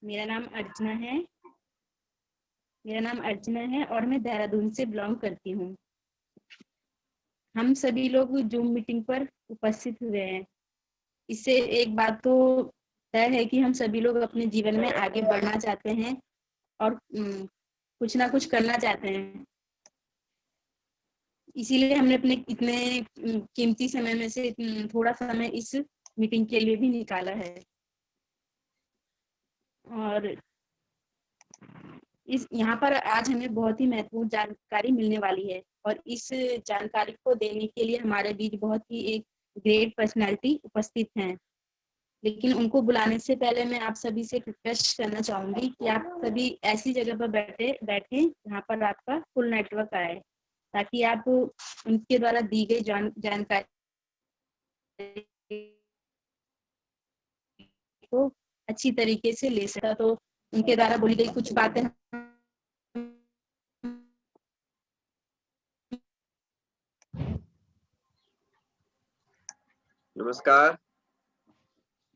मेरा नाम अर्चना है। और मैं देहरादून से बिलोंग करती हूँ। हम सभी लोग जूम मीटिंग पर उपस्थित हुए हैं। इससे एक बात तो तय है कि हम सभी लोग अपने जीवन में आगे बढ़ना चाहते हैं और कुछ ना कुछ करना चाहते हैं। इसीलिए हमने अपने इतने कीमती समय में से थोड़ा समय इस मीटिंग के लिए भी निकाला है। और यहाँ पर आज हमें बहुत ही महत्वपूर्ण जानकारी मिलने वाली है और इस जानकारी को देने के लिए हमारे बीच बहुत ही एक ग्रेट पर्सनालिटी उपस्थित हैं। लेकिन उनको बुलाने से पहले मैं आप सभी से रिक्वेस्ट करना चाहूंगी कि आप सभी ऐसी जगह पर बैठे जहाँ पर आपका फुल नेटवर्क आए, ताकि आप उनके द्वारा दी गई जानकारी को अच्छी तरीके से ले सका। तो उनके द्वारा बोली गई कुछ बातें नमस्कार,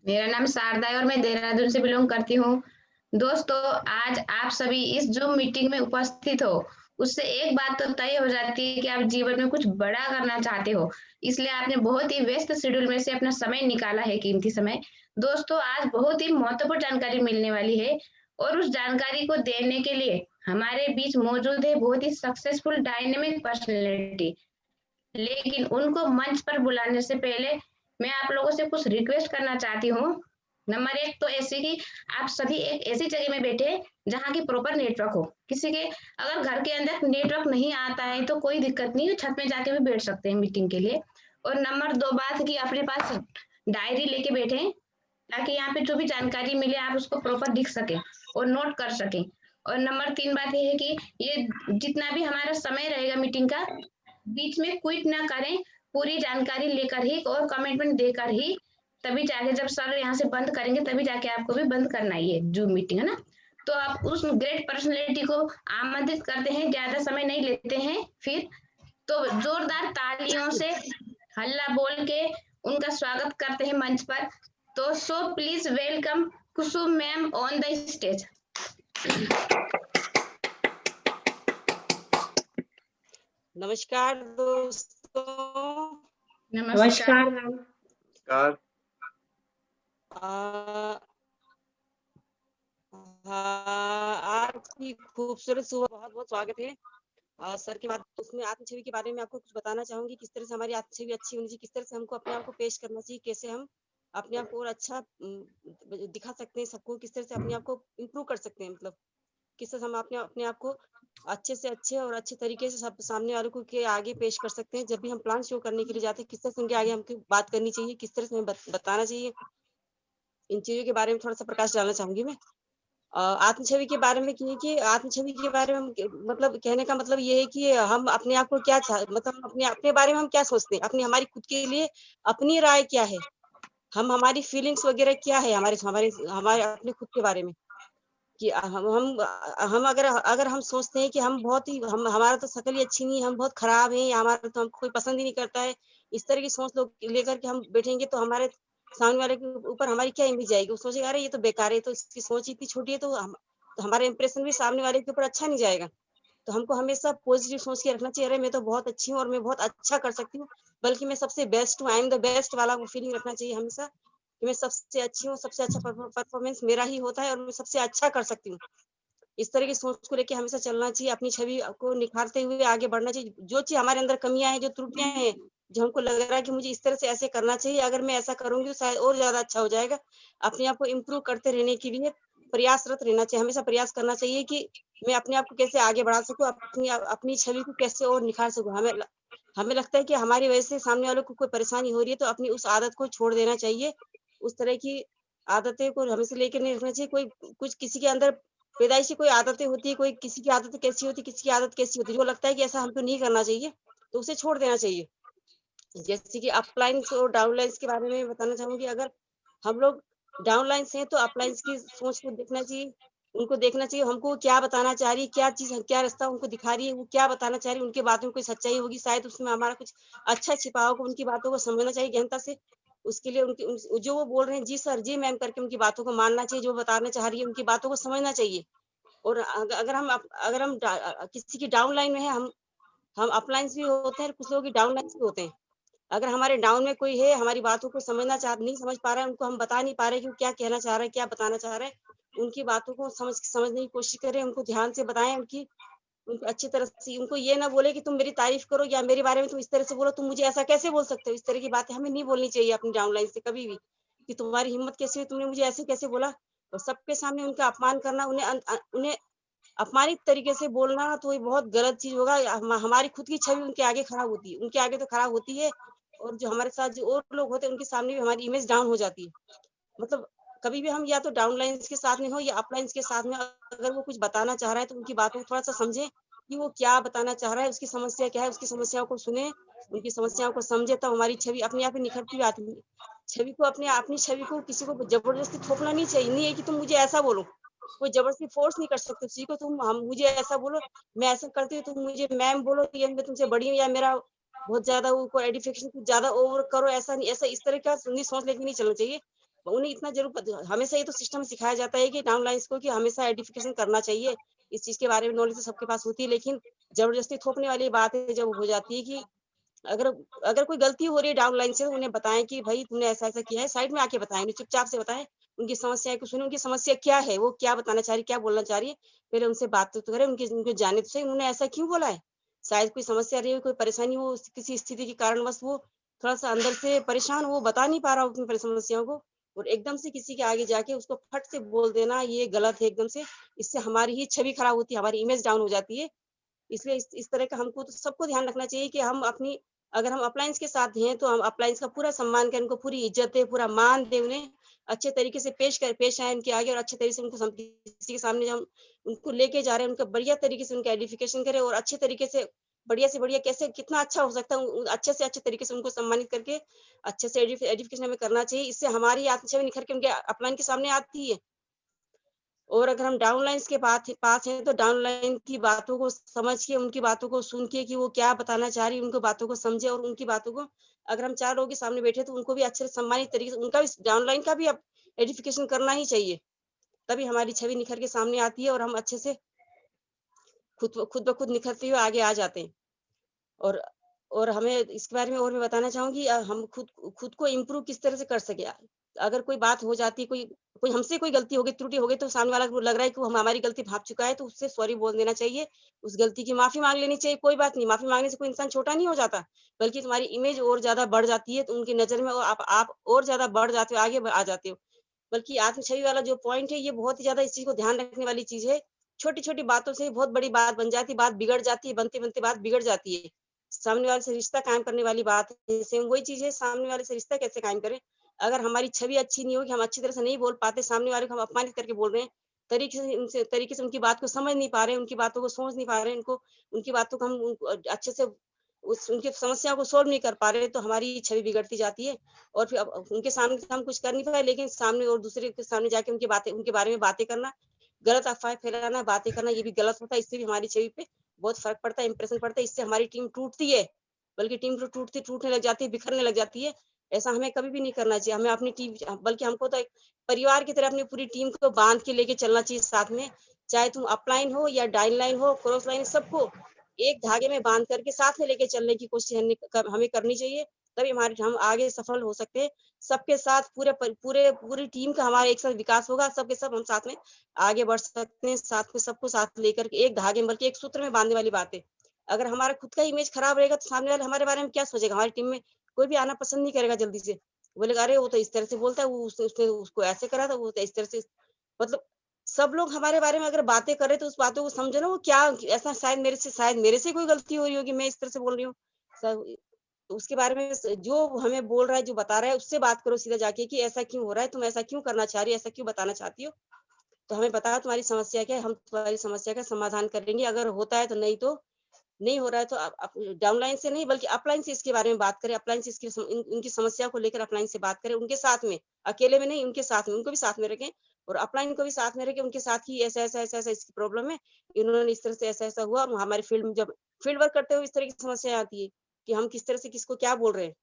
मेरा नाम शारदा है और मैं देहरादून से बिलोंग करती हूँ। दोस्तों, आज आप सभी इस जूम मीटिंग में उपस्थित हो, उससे एक बात तो तय हो जाती है कि आप जीवन में कुछ बड़ा करना चाहते हो। इसलिए आपने बहुत ही व्यस्त शेड्यूल में से अपना समय निकाला है, कीमती समय। दोस्तों, आज बहुत ही महत्वपूर्ण जानकारी मिलने वाली है और उस जानकारी को देने के लिए हमारे बीच मौजूद है बहुत ही सक्सेसफुल डायनेमिक पर्सनैलिटी। लेकिन उनको मंच पर बुलाने से पहले मैं आप लोगों से कुछ रिक्वेस्ट करना चाहती हूँ। नंबर 1 तो ऐसे कि आप सभी एक ऐसी जगह में बैठे जहाँ की प्रॉपर नेटवर्क हो। किसी के अगर घर के अंदर नेटवर्क नहीं आता है तो कोई दिक्कत नहीं है, छत में जाके भी बैठ सकते हैं मीटिंग के लिए। और नंबर 2 बात कि अपने पास डायरी लेके बैठे, ताकि यहाँ पे जो भी जानकारी मिले आप उसको प्रॉपर लिख सके और नोट कर सके। और नंबर 3 बात ये है कि ये जितना भी हमारा समय रहेगा मीटिंग का, बीच में क्विट ना करें, पूरी जानकारी लेकर ही और कमिटमेंट देकर ही तभी जाके जब सर यहाँ से बंद करेंगे तभी जाके आपको भी बंद करना ही है जूम मीटिंग, है ना। तो आप उस ग्रेट पर्सनैलिटी को आमंत्रित करते हैं, ज्यादा समय नहीं लेते हैं। फिर तो जोरदार तालियों से हल्ला बोल के उनका स्वागत करते हैं मंच पर। तो so please welcome Kusum ma'am on the stage. नमस्कार दोस्तों। नमस्कार मैम। नमस्कार। आपकी खूबसूरत सुबह, बहुत बहुत स्वागत है। सर के बाद उसमें आत्मछवि के बारे में आपको कुछ बताना चाहूंगी, किस तरह से हमारी आत्मछवि अच्छी होनी चाहिए, किस तरह से हमको अपने आप को पेश करना चाहिए, कैसे हम अपने आप को और अच्छा दिखा सकते हैं सबको, किस तरह से अपने आप को इम्प्रूव कर सकते हैं, मतलब किस तरह से हम अपने आप को अच्छे से अच्छे और अच्छे तरीके से सब सामने वालों को के आगे पेश कर सकते हैं। जब भी हम प्लान शो करने के लिए जाते हैं, किस तरह से उनके आगे हमको बात करनी चाहिए, किस तरह से हमें बताना चाहिए, इन चीजों के बारे में थोड़ा सा प्रकाश डालना चाहूंगी मैं। आत्मछवि के बारे में कि आत्मछवि के बारे में मतलब कहने का मतलब ये है कि हम अपने आप को क्या मतलब अपने अपने बारे में हम क्या सोचते हैं, अपनी हमारी खुद के लिए अपनी राय क्या है, हम हमारी फीलिंग्स वगैरह क्या है हमारे हमारे हमारे अपने खुद के बारे में, कि हम अगर अगर हम सोचते हैं कि हम बहुत ही हम हमारा तो शक्ल ही अच्छी नहीं है, हम बहुत खराब हैं, या हमारा तो हमको कोई पसंद ही नहीं करता है, इस तरह की सोच लोग लेकर के हम बैठेंगे तो हमारे सामने वाले के ऊपर हमारी क्या इमेज आएगी, वो सोचेगा अरे ये तो बेकार है, तो इसकी सोच इतनी छोटी है, तो हमारा इंप्रेशन भी सामने वाले के ऊपर अच्छा नहीं जाएगा। तो हमको हमेशा पॉजिटिव सोच के रखना चाहिए, अरे मैं तो बहुत अच्छी हूँ और मैं बहुत अच्छा कर सकती हूँ, बल्कि मैं सबसे बेस्ट हूँ, आई एम द बेस्ट वाला वो फीलिंग रखना चाहिए हमेशा, कि मैं सबसे अच्छी हूँ, सबसे अच्छा परफॉर्मेंस मेरा ही होता है और मैं सबसे अच्छा कर सकती हूँ। इस तरह की सोच को लेके हमेशा चलना चाहिए, अपनी छवि को निखारते हुए आगे बढ़ना चाहिए। जो चीज हमारे अंदर कमियां हैं, जो त्रुटियां हैं, जो हमको लग रहा है कि मुझे इस तरह से ऐसे करना चाहिए, अगर मैं ऐसा करूंगी तो शायद और ज्यादा अच्छा हो जाएगा, अपने आप को इम्प्रूव करते रहने के लिए प्रयासरत रहना चाहिए, हमेशा प्रयास करना चाहिए कि मैं अपने आप को कैसे आगे बढ़ा सकूं, अपनी छवि को कैसे और निखार सकूं। हमें लगता है कि हमारी वजह से सामने वालों को कोई परेशानी हो रही है, तो अपनी उस आदत को छोड़ देना चाहिए। उस तरह की आदतें को हमेशा लेकर नहीं रखना चाहिए। कोई कुछ किसी के अंदर पैदाइशी कोई आदतें होती है, कोई किसी की आदत कैसी होती है, किसी की आदत कैसी होती है, जो लगता है कि ऐसा हमको नहीं करना चाहिए, तो उसे छोड़ देना चाहिए। जैसे कि अपलाइंस और डाउनलाइंस के बारे में बताना चाहूंगी। अगर हम लोग डाउनलाइंस हैं तो अपलाइंस की सोच को देखना चाहिए, उनको देखना चाहिए हमको क्या बताना चाह रही है, क्या चीज क्या रास्ता उनको दिखा रही है, वो क्या बताना चाह रही है, उनकी बातों में कोई सच्चाई होगी, शायद उसमें हमारा कुछ अच्छा छिपा होगा, उनकी बातों को समझना चाहिए गहनता से। उसके लिए जो वो बोल रहे हैं जी सर जी मैम करके उनकी बातों को मानना चाहिए, जो बताना चाह रही है उनकी बातों को समझना चाहिए। और अगर हम किसी की डाउन लाइन में है, हम अपलाइंस भी होते हैं, कुछ लोगों की डाउन लाइन भी होते हैं। अगर हमारे डाउन में कोई है, हमारी बातों को नहीं समझ पा रहा है, उनको हम बता नहीं पा रहे कि वो क्या कहना चाह रहा है, क्या बताना चाह रहा है, उनकी बातों को समझने की कोशिश करें, उनको ध्यान से बताएं, उनको अच्छी तरह से, उनको ये ना बोले कि तुम मेरी तारीफ करो या मेरे बारे में तुम इस तरह से बोलो, तुम मुझे ऐसा कैसे बोल सकते हो। इस तरह की बातें हमें नहीं बोलनी चाहिए अपनी डाउनलाइन से कभी भी, कि तुम्हारी हिम्मत कैसे हुई, तुमने मुझे ऐसे कैसे बोला। और सबके सामने उनका अपमान करना, उन्हें अपमानित तरीके से बोलना, तो ये बहुत गलत चीज होगा। हमारी खुद की छवि उनके आगे खराब होती है, उनके आगे तो खराब होती है, और जो हमारे साथ जो और लोग होते हैं उनके सामने भी हमारी इमेज डाउन हो जाती है। मतलब कभी भी हम या तो डाउन लाइन्स के साथ में हो या अप लाइन्स के साथ में, अगर वो कुछ बताना चाह रहा है तो उनकी बातों को थोड़ा सा समझे कि वो क्या बताना चाह रहा है, उसकी समस्या क्या है, उसकी समस्याओं को सुने, उनकी समस्याओं को समझे, तब हमारी छवि अपने आप ही निखरती हुई आती है। छवि को अपनी छवि को किसी को जबरदस्ती थोपना नहीं चाहिए, नहीं है कि तुम मुझे ऐसा बोलो, कोई जबरदस्ती फोर्स नहीं कर सकते किसी को, तुम हम मुझे ऐसा बोलो, मैं ऐसा करती हूँ, तुम मुझे मैम बोलो, या मैं तुमसे बड़ी हूँ, या मेरा बहुत ज्यादा वो एडिफिकेशन कुछ ज्यादा ओवर करो, ऐसा नहीं, ऐसा इस तरह का नहीं सोच लेके नहीं चलना चाहिए। उन्हें इतना जरूर हमेशा ये तो सिस्टम सिखाया जाता है कि डाउन लाइन्स को कि हमेशा एडिफिकेशन करना चाहिए, इस चीज के बारे में नॉलेज तो सबके पास होती है, लेकिन जबरदस्ती थोपने वाली बात है जब हो जाती है कि अगर अगर कोई गलती हो रही है डाउन लाइन से, तो उन्हें बताएं कि भाई तुमने ऐसा ऐसा किया है, साइड में आके बताएं, उन्हें चुपचाप से बताएं, उनकी समस्या को सुने, उनकी समस्या क्या है, वो क्या बताना चाह रही, क्या बोलना चाह रही है, पहले उनसे बात तो करें, उनको जाने तो सही उन्होंने ऐसा क्यों बोला है। शायद कोई समस्या रही हो, कोई परेशानी हो, किसी स्थिति के कारणवश वो थोड़ा सा अंदर से परेशान हो, वो बता नहीं पा रहा हो अपनी समस्याओं को, और एकदम से किसी के आगे जाके उसको फट से बोल देना, ये गलत है एकदम से। इससे हमारी ही छवि खराब होती है, हमारी इमेज डाउन हो जाती है। इसलिए इस तरह का हमको तो सबको ध्यान रखना चाहिए कि हम अपनी, अगर हम अप्लायंस के साथ हैं तो हम अप्लायंस का पूरा सम्मान करें, उनको पूरी इज्जत दें, पूरा मान दें, उन्हें अच्छे तरीके से पेश आए उनके आगे, और अच्छे तरीके से किसी के सामने हम उनको लेके जा रहे हैं, उनका बढ़िया तरीके से उनका एडिफिकेशन करें, और अच्छे तरीके से बढ़िया कैसे कितना अच्छा हो सकता है, अच्छे से अच्छे तरीके से उनको सम्मानित करके अच्छे से एडिफिकेशन हमें करना चाहिए। इससे हमारी आत्मछवि निखर के उनके अपलाइन के सामने आती है। और अगर हम डाउनलाइंस के पास हैं तो डाउनलाइन की बातों को समझ के, उनकी बातों को सुन के कि वो क्या बताना चाह रही है, उनको बातों को समझे, और उनकी बातों को, अगर हम 4 लोगों के सामने बैठे तो उनको भी अच्छे से सम्मानित तरीके से उनका भी डाउनलाइन का भी अब एडिफिकेशन करना ही चाहिए। तभी हमारी छवि निखर के सामने आती है और हम अच्छे से खुद ब खुद निखरते हुए आगे आ जाते हैं। और हमें इसके बारे में और मैं बताना चाहूँगी, हम खुद को इम्प्रूव किस तरह से कर सके। अगर कोई बात हो जाती है, कोई कोई हमसे कोई गलती हो गई, त्रुटि हो गई, तो सामने वाला को लग रहा है कि वो हमारी गलती भाप चुका है, तो उससे सॉरी बोल देना चाहिए, उस गलती की माफ़ी माँग लेनी चाहिए। कोई बात नहीं, माफ़ी माँगने से कोई इंसान छोटा नहीं हो जाता, बल्कि तुम्हारी इमेज और ज़्यादा बढ़ जाती है, तो उनकी नज़र में और आप और ज़्यादा बढ़ जाते हो, आगे आ जाते हो। बल्कि आत्मछवि वाला जो पॉइंट है, ये बहुत ही ज़्यादा इस चीज़ को ध्यान रखने वाली चीज़ है। छोटी-छोटी बातों से बहुत बड़ी बात बन जाती है, बात बिगड़ जाती है, बनते-बनते बात बिगड़ जाती है। सामने वाले से रिश्ता कायम करने वाली बात है। सेम वही चीज़ है, सामने वाले से रिश्ता कैसे कायम करें? अगर हमारी छवि अच्छी नहीं होगी, हम अच्छी तरह से नहीं बोल पाते, सामने वाले को हम अपमानित करके बोल रहे हैं, तरीके से उनकी बात को समझ नहीं पा रहे हैं, उनकी बातों को सोच नहीं पा रहे हैं, उनकी बातों को हम अच्छे से उनकी समस्या को सॉल्व नहीं कर पा रहे हैं, तो हमारी छवि बिगड़ती जाती है। और फिर अब उनके सामने तो हम कुछ कर नहीं पाए, लेकिन सामने और दूसरे के सामने जाके उनके बारे में बातें करना, गलत अफ़वाहें फैलाना, बातें करना, ये भी गलत होता है। इससे भी हमारी छवि पे बहुत फ़र्क पड़ता है, इम्प्रेशन पड़ता है। इससे हमारी टीम टूटती है, बल्कि टीम तो टूटने लग जाती है, बिखरने लग जाती है। ऐसा हमें कभी भी नहीं करना चाहिए। हमें अपनी टीम, बल्कि हमको तो एक परिवार की तरह अपनी पूरी टीम को बाँध के लेके चलना चाहिए साथ में। चाहे तुम अपलाइन हो या डाउनलाइन हो, क्रॉस लाइन, सबको एक धागे में बाँध करके साथ में लेके चलने की कोशिश हमें करनी चाहिए। तभी हम आगे सफल हो सकते हैं। सबके साथ पूरी टीम का हमारा एक साथ विकास होगा, सब के सब हम साथ में आगे बढ़ सकते हैं, साथ में सबको साथ लेकर के एक धागे में, बल्कि एक सूत्र में बाँधने वाली बात है। अगर हमारा खुद का इमेज खराब रहेगा, तो सामने वाला हमारे बारे में क्या सोचेगा? हमारी टीम में कोई भी आना पसंद नहीं करेगा जल्दी से। बोलेगा, अरे वो तो इस तरह से बोलता है, वो उसने उसको ऐसे करा था, वो तो इस तरह से, मतलब सब लोग हमारे बारे में अगर बातें कर रहे हैं, तो उस बातों को समझो ना, वो क्या ऐसा, शायद मेरे से कोई गलती हो रही होगी, मैं इस तरह से बोल रही हूँ। स उसके बारे में जो हमें बोल रहा है, जो बता रहा है, उससे बात करो सीधा जाके कि ऐसा क्यों हो रहा है? तुम ऐसा क्यों करना चाह रही हो? ऐसा क्यों बताना चाहती हो? तो हमें बताओ तुम्हारी समस्या क्या है? हम तुम्हारी समस्या का समाधान करेंगे। अगर होता है तो, नहीं हो रहा है तो आप डाउनलाइन से नहीं, बल्कि अपलाइन से इसके बारे में बात करें। अपलाइन से उनकी समस्या को लेकर अपलाइन से बात करें, उनके साथ में, अकेले में नहीं, उनके साथ में, उनको भी साथ में रखें, और अपलाइन को भी साथ में रखें, उनके साथ ही ऐसा इसकी प्रॉब्लम है, इन्होंने इस तरह से ऐसा हुआ। हमारे फील्ड में जब फील्ड वर्क करते हुए इस तरह की समस्या आती है कि हम किस तरह से किसको क्या बोल रहे हैं,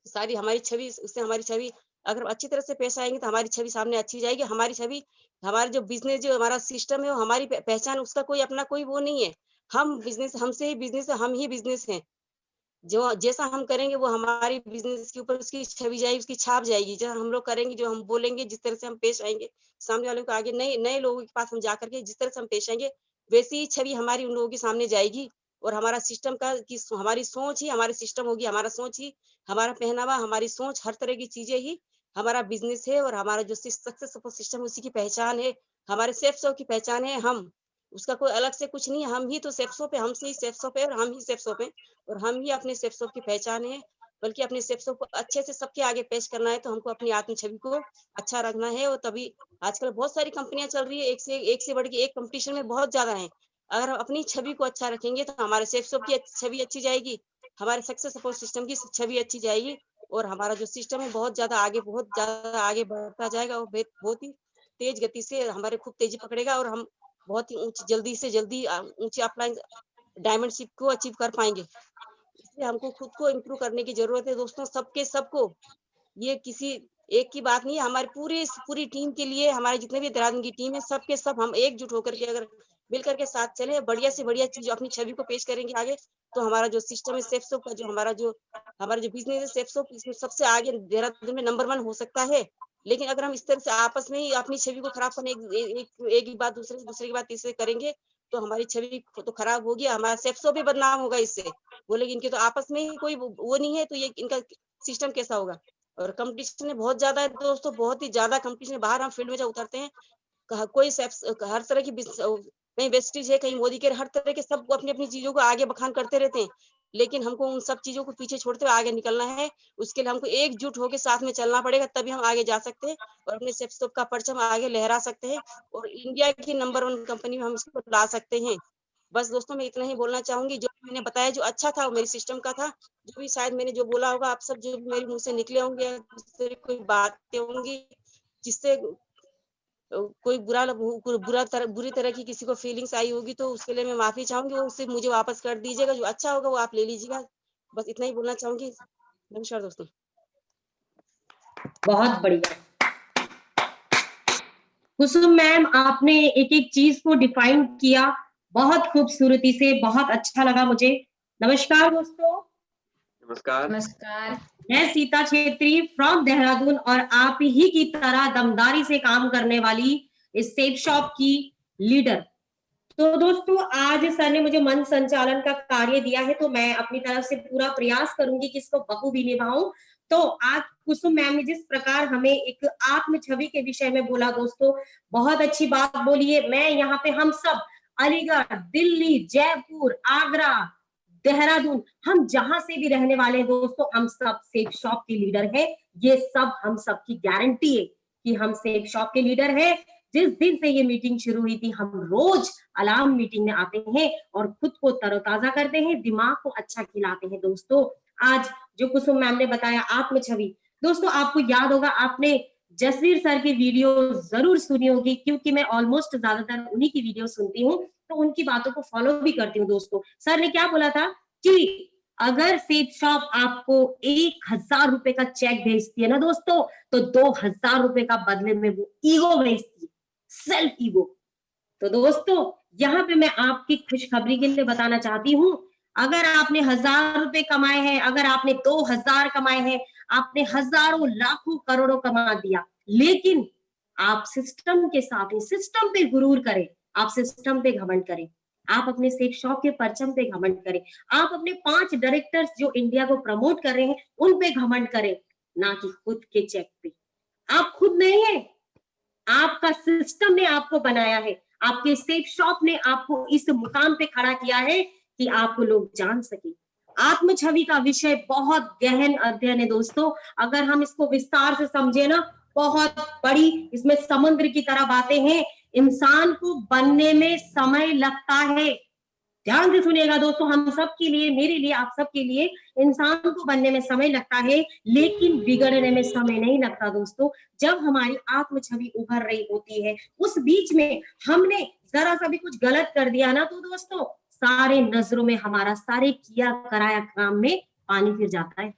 सारी हमारी छवि, उससे हमारी छवि अगर अच्छी तरह से पेश आएंगे तो हमारी छवि सामने अच्छी जाएगी। हमारी छवि, हमारा जो बिजनेस, जो हमारा सिस्टम है, वो हमारी पहचान, उसका कोई अपना कोई वो नहीं है। हम बिजनेस, हमसे ही बिजनेस है, हम ही बिजनेस हैं। जो जैसा हम करेंगे वो हमारी बिजनेस के ऊपर उसकी छवि जाएगी, उसकी छाप जाएगी। जो हम लोग करेंगे, जो हम बोलेंगे, जिस तरह से हम पेश आएंगे सामने वालों को, आगे नए नए लोगों के पास हम जा करके जिस तरह से हम पेश आएंगे, वैसी ही छवि हमारी उन लोगों के सामने जाएगी। और हमारा सिस्टम का की हमारी सोच ही हमारी सिस्टम होगी, हमारा सोच ही हमारा पहनावा, हमारी सोच, हर तरह की चीजें ही हमारा बिजनेस है। और हमारा जो सक्सेसफुल सिस्टम, उसी की पहचान है, हमारे सेफ शो की पहचान है हम। उसका कोई अलग से कुछ नहीं है। हम ही तो सेफ शो पे, हमसे ही सेफ शो पे, और हम ही सेफ शो पे, और हम ही अपने सेफ शो की पहचान है। बल्कि अपने सेफ शो को अच्छे से सबके आगे पेश करना है, तो हमको अपनी आत्म छवि को अच्छा रखना है। और तभी आजकल बहुत सारी कंपनियां चल रही है, एक से बढ़ के एक, कंपटीशन में बहुत ज्यादा है। अगर हम अपनी छवि को अच्छा रखेंगे तो हमारे सेफ शो की छवि अच्छी जाएगी, हमारे सक्सेस सपोर्ट सिस्टम की छवि अच्छी जाएगी, और हमारा जो सिस्टम है बहुत ज्यादा आगे बढ़ता जाएगा, और बहुत ही तेज गति से हमारे खूब तेजी पकड़ेगा, और हम बहुत ही जल्दी से जल्दी ऊंची अपलाइन डायमंडशिप को अचीव कर पाएंगे। इसलिए हमको खुद को इम्प्रूव करने की जरूरत है दोस्तों, सबके सबको। ये किसी एक की बात नहीं है, हमारी पूरी टीम के लिए, हमारे जितने भी देहरादून की टीम है, सबके सब हम एकजुट होकर के अगर मिलकर के साथ चले, बढ़िया से बढ़िया चीज अपनी छवि को पेश करेंगे आगे, तो हमारा जो सिस्टम है सेफ शॉप का, जो हमारा जो बिजनेस है सेफ शॉप, इसमें सबसे आगे देहरादून में नंबर 1 हो सकता है। लेकिन अगर हम इस तरह से आपस में ही अपनी छवि को खराब करने, एक की बात दूसरे की बात तीसरे करेंगे, तो हमारी छवि तो खराब होगी, हमारा सेफ शॉप भी बदनाम होगा इससे। बोलेगी इनके तो आपस में ही कोई वो नहीं है, तो ये इनका सिस्टम कैसा होगा। और कंपटीशन में बहुत ज्यादा है दोस्तों, बहुत ही ज्यादा कंपटीशन है। बाहर हम फील्ड में जब उतरते हैं, कोई हर तरह की कहीं वेस्टिज है, कहीं मोदी के, हर तरह के सब अपनी अपनी चीजों को आगे बखान करते रहते हैं। लेकिन हमको उन सब चीजों को पीछे छोड़ते हुए आगे निकलना है। उसके लिए हमको एकजुट होकर साथ में चलना पड़ेगा, तभी हम आगे जा सकते हैं और अपने सेफ शॉप का परचम आगे लहरा सकते हैं, और इंडिया की नंबर 1 कंपनी में हम इसको ला सकते हैं। बस दोस्तों, मैं इतना ही बोलना चाहूंगी। जो मैंने बताया जो अच्छा था वो मेरे सिस्टम का था। जो भी शायद मैंने जो बोला होगा, आप सब जो मेरे मुंह से निकले होंगे, कोई बातें होंगी जिससे कोई बुरी तरह की किसी को फीलिंग्स आई होगी, तो उसके लिए मैं माफी चाहूंगी। वो उसे मुझे वापस कर दीजिएगा, जो अच्छा होगा वो आप ले लीजिएगा। बस इतना ही बोलना चाहूंगी। नमस्कार दोस्तों। बहुत बढ़िया कुसुम मैम, आपने एक एक चीज को डिफाइन किया बहुत खूबसूरती से, बहुत अच्छा लगा मुझे। नमस्कार दोस्तों। नमस्कार। नमस्कार। मैं सीता छेत्री फ्रॉम देहरादून, और आप ही की तरह दमदारी से काम करने वाली इस सेफ शॉप की लीडर। तो दोस्तों, आज सर ने मुझे मन संचालन का कार्य दिया है, तो मैं अपनी तरफ से पूरा प्रयास करूंगी कि इसको बखूबी निभाऊं। तो आज कुसुम मैम ने जिस प्रकार हमें एक आत्म छवि के विषय में बोला दोस्तों, बहुत अच्छी बात बोली है। मैं यहाँ पे हम सब अलीगढ़, दिल्ली, जयपुर, आगरा, देहरादून, हम जहां से भी रहने वाले हैं दोस्तों, हम सब सेफ शॉप के लीडर हैं। ये सब हम सब की गारंटी है कि हम सेफ शॉप के लीडर हैं। जिस दिन से ये मीटिंग शुरू हुई थी, हम रोज अलार्म मीटिंग में आते हैं और खुद को तरोताजा करते हैं, दिमाग को अच्छा खिलाते हैं। दोस्तों, आज जो कुसुम मैम ने बताया आत्म छवि, दोस्तों आपको याद होगा, आपने जसवीर सर की वीडियो जरूर सुनी होगी, क्योंकि मैं ऑलमोस्ट ज्यादातर उन्हीं की वीडियो सुनती हूँ, तो उनकी बातों को फॉलो भी करती हूँ। दोस्तों, सर ने क्या बोला था कि अगर सेफ शॉप आपको 1000 रुपए का चेक भेजती है ना दोस्तों, तो 2000 रुपए का बदले में वो ईगो भेजती है, सेल्फ ईगो। तो दोस्तों, यहाँ पे मैं आपकी खुशखबरी के लिए बताना चाहती हूँ, अगर आपने 1000 रुपए कमाए हैं, अगर आपने 2000 कमाए हैं, आपने हजारों लाखों करोड़ों कमा दिया, लेकिन आप सिस्टम के साथ ही सिस्टम पे गुरूर करें, आप सिस्टम पे घमंड करें, आप अपने सेफ शॉप के परचम पे घमंड करें, आप अपने 5 डायरेक्टर्स जो इंडिया को प्रमोट कर रहे हैं उन पे घमंड करें, ना कि खुद के चेक पे। आप खुद नहीं है, आपका सिस्टम ने आपको बनाया है, आपके सेफ शॉप ने आपको इस मुकाम पे खड़ा किया है कि आपको लोग जान सके। आत्म छवि का विषय बहुत गहन अध्ययन है दोस्तों, अगर हम इसको विस्तार से समझे ना, बहुत बड़ी इसमें समुद्र की तरह बातें हैं। इंसान को बनने में समय लगता है, ध्यान से सुनिएगा दोस्तों, हम सब के लिए, मेरे लिए, आप सब के लिए इंसान को बनने में समय लगता है, लेकिन बिगड़ने में समय नहीं लगता दोस्तों। जब हमारी आत्म छवि उभर रही होती है, उस बीच में हमने जरा सा भी कुछ गलत कर दिया ना, तो दोस्तों सारे नजरों में हमारा सारे किया कराया काम में पानी फिर जाता है।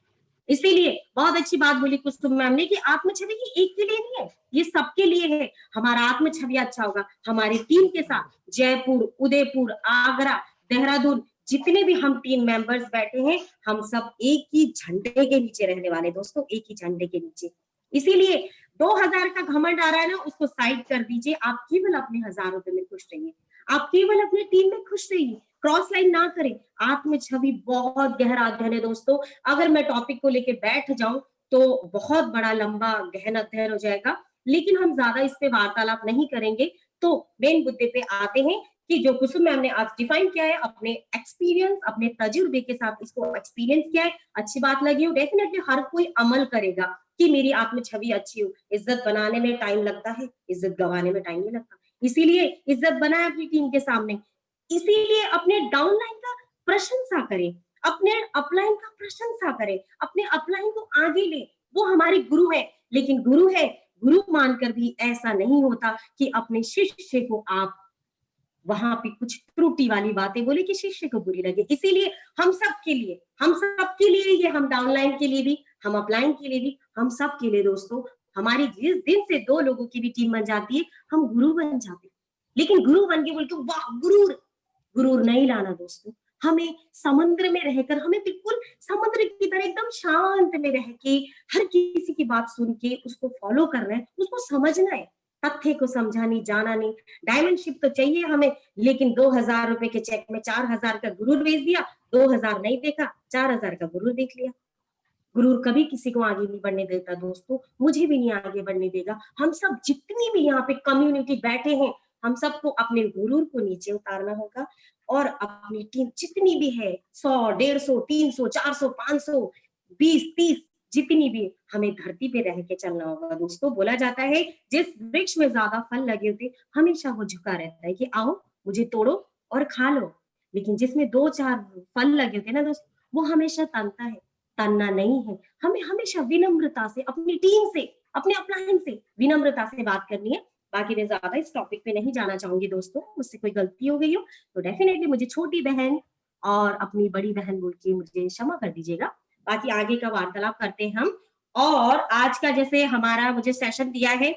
इसीलिए बहुत अच्छी बात बोली कुसुम मैम ने कि आत्म छवि की एक के लिए नहीं है, ये सबके लिए है। हमारा आत्म छवि अच्छा होगा, हमारी टीम के साथ जयपुर, उदयपुर, आगरा, देहरादून, जितने भी हम टीम मेंबर्स बैठे हैं, हम सब एक ही झंडे के नीचे रहने वाले दोस्तों, एक ही झंडे के नीचे। इसीलिए 2000 का घमंड आ रहा है ना, उसको साइड कर दीजिए। आप केवल अपने 1000 रुपए में खुश रहिए, आप केवल अपनी टीम में खुश रहिए, क्रॉस लाइन ना करें। आत्म छवि बहुत गहरा अध्ययन है दोस्तों, अगर मैं टॉपिक को लेके बैठ जाऊं तो बहुत बड़ा लंबा गहन अध्ययन हो जाएगा, लेकिन हम ज्यादा इस पे वार्तालाप नहीं करेंगे। तो मेन मुद्दे पे आते हैं कि जो कुसुम मैम ने आज डिफाइन किया है, अपने एक्सपीरियंस, अपने तजुर्बे के साथ इसको एक्सपीरियंस किया है, अच्छी बात लगी हो, डेफिनेटली हर कोई अमल करेगा कि मेरी आत्म छवि अच्छी हो। इज्जत बनाने में टाइम लगता है, इज्जत गंवाने में टाइम नहीं लगता, इसीलिए इज्जत बनाए अपनी टीम के सामने। इसीलिए अपने डाउनलाइन का प्रशंसा करें, अपने अपलाइन का प्रशंसा करें, अपने अपलाइन को आगे ले। वो हमारे गुरु है, लेकिन गुरु है, गुरु मानकर भी ऐसा नहीं होता कि अपने शिष्य को आप वहां पे कुछ त्रुटि वाली बातें बोले कि शिष्य को बुरी लगे। इसीलिए हम सबके लिए ये, हम डाउनलाइन के लिए भी, हम अपलाइन के लिए भी, हम सब के लिए दोस्तों, हमारी जिस दिन से 2 लोगों की भी टीम बन जाती है, हम गुरु बन जाते हैं। लेकिन गुरु बन के बोल के वाह गुरूर नहीं लाना दोस्तों। हमें समुद्र में रहकर, हमें बिल्कुल समुद्र की तरह एकदम शांत में रह के हर किसी की बात सुन के उसको फॉलो करना है, उसको समझना है, तथ्य को समझा नहीं, जाना नहीं। डायमंडशिप तो चाहिए हमें, लेकिन 2000 रुपए के चेक में 4000 का गुरूर भेज दिया, 2000 नहीं देखा, 4000 का गुरूर देख लिया। गुरूर कभी किसी को आगे नहीं बढ़ने देता दोस्तों, मुझे भी नहीं आगे बढ़ने देगा। हम सब जितनी भी यहाँ पे कम्युनिटी बैठे हैं, हम सबको अपने गुरूर को नीचे उतारना होगा, और अपनी टीम जितनी भी है, 100, 150, 300, 400, 500, 20, 30, जितनी भी, हमें धरती पे रह के चलना होगा दोस्तों। बोला जाता है जिस वृक्ष में ज्यादा फल लगे होते, हमेशा वो झुका रहता है कि आओ मुझे तोड़ो और खा लो, लेकिन जिसमें 2-4 फल लगे होते ना दोस्तों, वो हमेशा तनता है। तनना नहीं है, हमें हमेशा विनम्रता से अपनी टीम से, अपने अपलाइन से विनम्रता से बात करनी है। बाकी मैं ज्यादा इस टॉपिक पे नहीं जाना चाहूंगी दोस्तों, मुझसे कोई गलती हो गई हो तो डेफिनेटली मुझे छोटी बहन और अपनी बड़ी बहन बोल के मुझे क्षमा कर दीजिएगा। बाकी आगे का वार्तालाप करते हैं हम। और आज का जैसे हमारा मुझे सेशन दिया है,